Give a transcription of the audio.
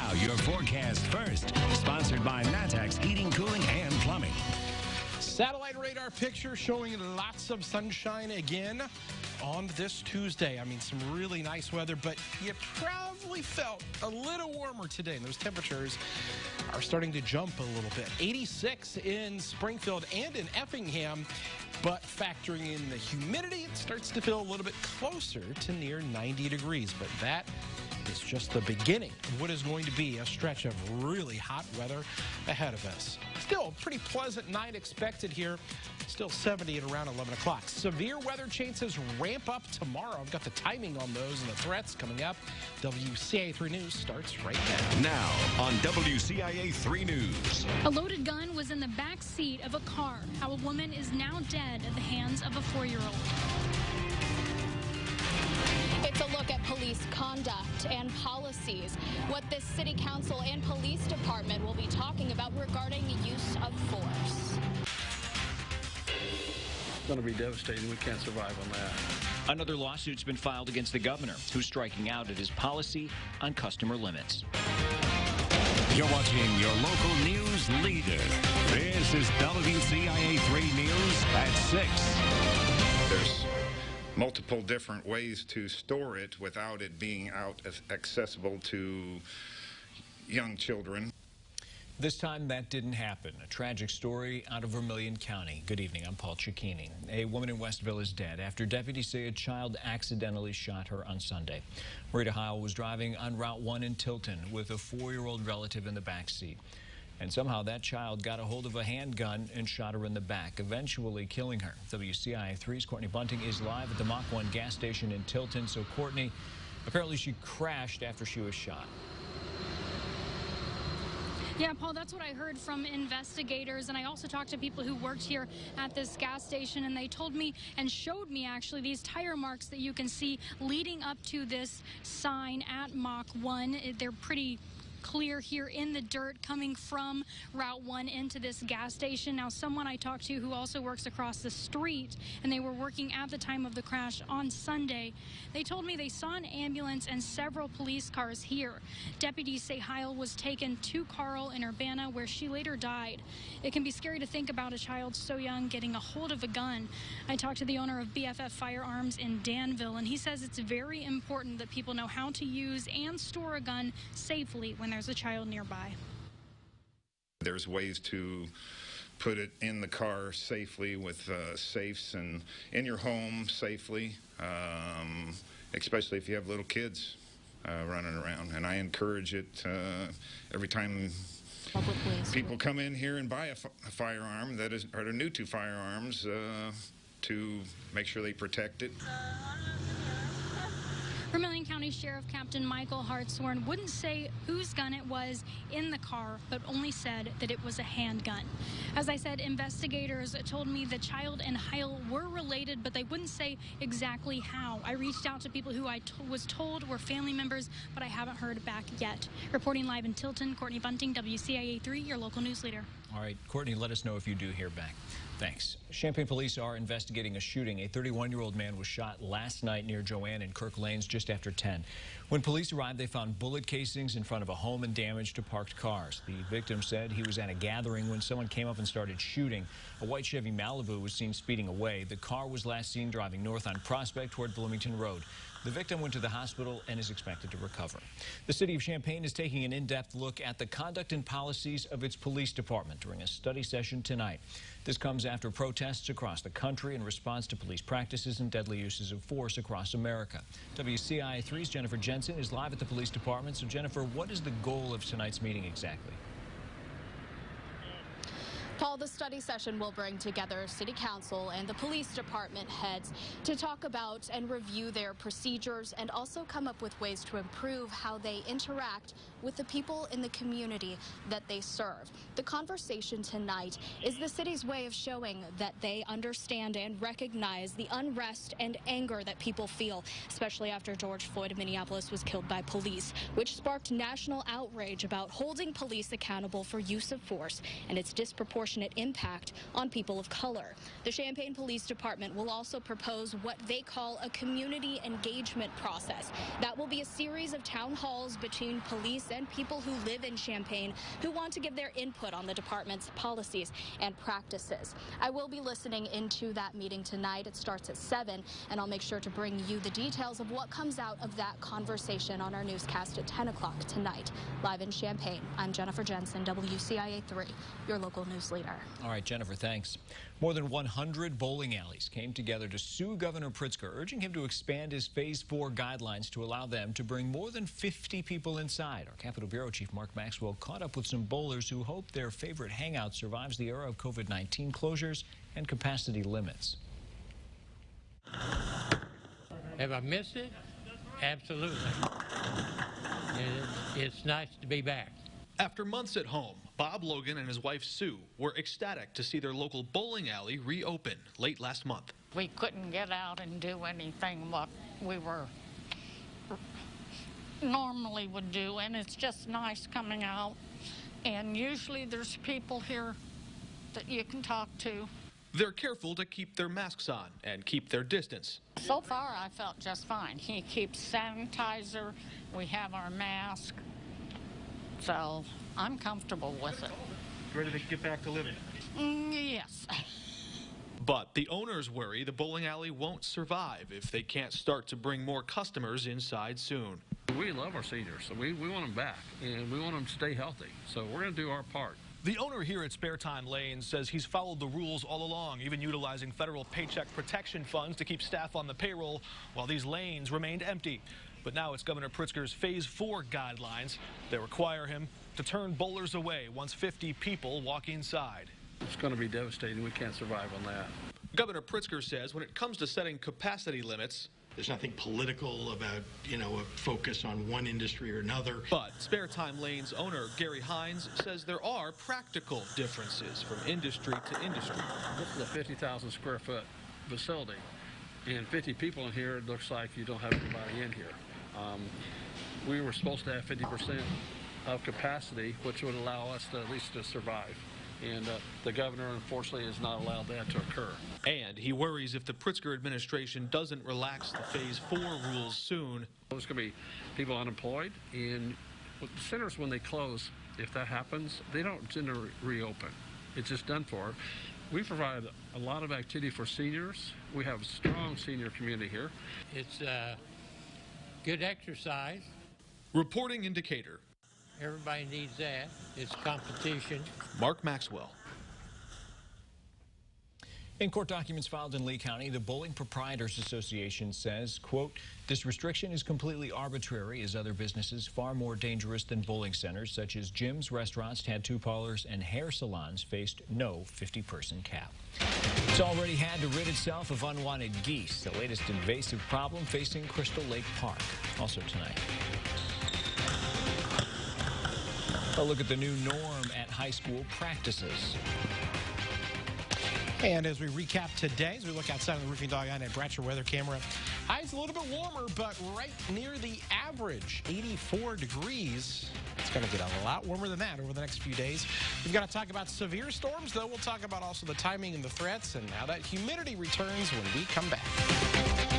Now, your forecast first, sponsored by Natex Heating, Cooling, and Plumbing. Satellite radar picture showing lots of sunshine again on this Tuesday. I mean, some really nice weather, but you probably felt a little warmer today, and those temperatures are starting to jump a little bit. 86 in Springfield and in Effingham, but factoring in the humidity, it starts to feel a little bit closer to near 90 degrees, but that is just the beginning of what is going to be a stretch of really hot weather ahead of us. Still a pretty pleasant night expected here. Still 70 at around 11 o'clock. Severe weather chances ramp up tomorrow. I've got the timing on those and the threats coming up. WCIA 3 News starts right now. Now on WCIA 3 News. A loaded gun was in the back seat of a car. How a woman is now dead at the hands of a 4-year-old. It's a look at police conduct and policies, what this city council and police department will be talking about regarding the use of force. It's going to be devastating. We can't survive on that. Another lawsuit's been filed against the governor, who's striking out at his policy on customer limits. You're watching your local news leader. This is WCIA 3 News at 6. There's multiple different ways to store it without it being accessible to young children. This time that didn't happen. A tragic story out of Vermilion County. Good evening, I'm Paul Cicchini. A woman in Westville is dead after deputies say a child accidentally shot her on Sunday. Rita Heil was driving on Route 1 in Tilton with a 4-year-old relative in the back seat. And somehow that child got a hold of a handgun and shot her in the back, eventually killing her. WCIA 3's Courtney Bunting is live at the Mach 1 gas station in Tilton. So, Courtney, apparently she crashed after she was shot. Yeah, Paul, that's what I heard from investigators, and I also talked to people who worked here at this gas station, and they told me and showed me actually these tire marks that you can see leading up to this sign at Mach 1. They're pretty clear here in the dirt coming from Route 1 into this gas station. Now, someone I talked to who also works across the street, and they were working at the time of the crash on Sunday, they told me they saw an ambulance and several police cars here. Deputies say Heil was taken to Carl in Urbana, where she later died. It can be scary to think about a child so young getting a hold of a gun. I talked to the owner of BFF Firearms in Danville, and he says it's very important that people know how to use and store a gun safely when there's a child nearby. There's ways to put it in the car safely with safes and in your home safely, especially if you have little kids running around. And I encourage it every time people come in here and buy a firearm that are new to firearms to make sure they protect it. Vermilion County Sheriff Captain Michael Hartshorn wouldn't say whose gun it was in the car, but only said that it was a handgun. As I said, investigators told me the child and Heil were related, but they wouldn't say exactly how. I reached out to people who I was told were family members, but I haven't heard back yet. Reporting live in Tilton, Courtney Bunting, WCIA 3, your local news leader. All right, Courtney, let us know if you do hear back. Thanks. Champaign police are investigating a shooting. A 31-year-old man was shot last night near Joanne and Kirk Lanes just after 10. When police arrived, they found bullet casings in front of a home and damage to parked cars. The victim said he was at a gathering when someone came up and started shooting. A white Chevy Malibu was seen speeding away. The car was last seen driving north on Prospect toward Bloomington Road. The victim went to the hospital and is expected to recover. The city of Champaign is taking an in-depth look at the conduct and policies of its police department during a study session tonight. This comes after protests across the country in response to police practices and deadly uses of force across America. WCIA 3's Jennifer Jensen is live at the police department. So, Jennifer, what is the goal of tonight's meeting exactly? Paul, the study session will bring together City Council and the police department heads to talk about and review their procedures and also come up with ways to improve how they interact with the people in the community that they serve. The conversation tonight is the city's way of showing that they understand and recognize the unrest and anger that people feel, especially after George Floyd of Minneapolis was killed by police, which sparked national outrage about holding police accountable for use of force and its disproportionate disproportionate impact on people of color. The Champaign Police Department will also propose what they call a community engagement process. That will be a series of town halls between police and people who live in Champaign who want to give their input on the department's policies and practices. I will be listening into that meeting tonight. It starts at 7, and I'll make sure to bring you the details of what comes out of that conversation on our newscast at 10 o'clock tonight. Live in Champaign, I'm Jennifer Jensen, WCIA 3, your local news leader. All right, Jennifer, thanks. More than 100 bowling alleys came together to sue Governor Pritzker, urging him to expand his Phase 4 guidelines to allow them to bring more than 50 people inside. Our Capitol Bureau Chief Mark Maxwell caught up with some bowlers who hope their favorite hangout survives the era of COVID-19 closures and capacity limits. Have I missed it? Absolutely. It's nice to be back. After months at home, Bob Logan and his wife Sue were ecstatic to see their local bowling alley reopen late last month. We couldn't get out and do anything what we were normally would do, and it's just nice coming out. And usually there's people here that you can talk to. They're careful to keep their masks on and keep their distance. So far, I felt just fine. He keeps sanitizer. We have our mask. So I'm comfortable with it. Ready to get back to living? Yes. But the owners worry the bowling alley won't survive if they can't start to bring more customers inside soon. We love our seniors, so we want them back, and we want them to stay healthy. So we're going to do our part. The owner here at Spare Time Lanes says he's followed the rules all along, even utilizing federal paycheck protection funds to keep staff on the payroll while these lanes remained empty. But now it's Governor Pritzker's Phase 4 guidelines that require him to turn bowlers away once 50 people walk inside. It's going to be devastating. We can't survive on that. Governor Pritzker says when it comes to setting capacity limits, there's nothing political about, a focus on one industry or another. But Spare Time Lanes owner Gary Hines says there are practical differences from industry to industry. This is a 50,000 square foot facility, and 50 people in here, it looks like you don't have anybody in here. We were supposed to have 50% of capacity, which would allow us to at least to survive. And the governor, unfortunately, has not allowed that to occur. And he worries if the Pritzker administration doesn't relax the Phase 4 rules soon. There's going to be people unemployed, and the centers, when they close, if that happens, they don't tend to reopen. It's just done for. We provide a lot of activity for seniors. We have a strong senior community here. It's good exercise. Reporting in Decatur. Everybody needs that. It's competition. Mark Maxwell. In court documents filed in Lee County, the Bowling Proprietors Association says, quote, this restriction is completely arbitrary as other businesses far more dangerous than bowling centers such as gyms, restaurants, tattoo parlors, and hair salons faced no 50-person cap. It's already had to rid itself of unwanted geese, the latest invasive problem facing Crystal Lake Park. Also tonight. A look at the new norm at high school practices. And as we recap today, as we look outside of the Roofing Dog Eye at Bratcher weather camera, highs a little bit warmer, but right near the average, 84 degrees. It's going to get a lot warmer than that over the next few days. We've got to talk about severe storms, though. We'll talk about also the timing and the threats and how that humidity returns when we come back.